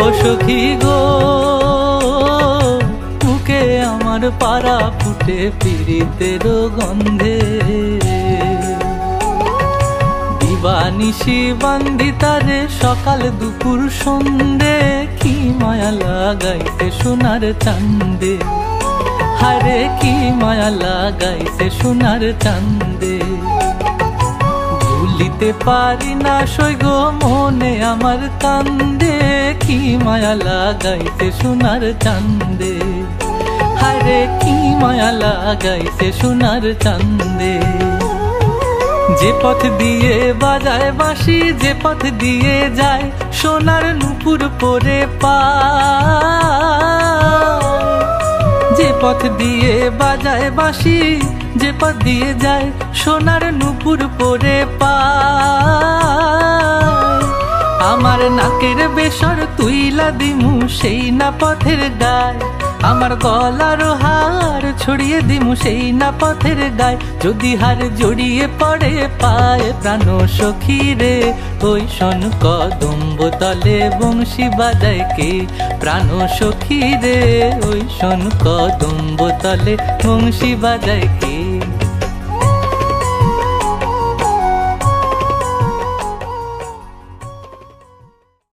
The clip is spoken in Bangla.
ও সখী গো বুকে আমার পারা ফুটে পীড়িতের গন্ধে, দিবানিশি বান্ধি তারে সকাল দুপুর সন্ধে, কি মায়া লাগাইছে সোনার চান্দে, হারে কি মায়া লাগাইছে সোনার চান্দে। ভুলিতে পারি না সই গো মনে আমার কান্দে, কি মায়া লাগাইছে সোনার চান্দে, হারে কি মায়া লাগাইছে সোনার চান্দে। যে পথ দিয়ে বাজায় বাঁশি, যে পথ দিয়ে যায় সোনার নুপুর পরে পায়, যে পথ দিয়ে বাজায় বাঁশি, যে পথ দিয়ে যায় সোনার নুপুর পরে পায়। আমার নাকের বেসর তুইলা দিমু সেই না পথের গায়, আমার গলার হার ছড়িয়ে দিমু সেই না পথের গায়। যদি হার জড়িয়ে পড়ে পায় প্রাণ সখী রে, ওই শোন কদম্ব তলে বংশী বাজায় কে, প্রাণ সখী রে ওই শোন কদম্ব তলে বংশী বাজায় কে।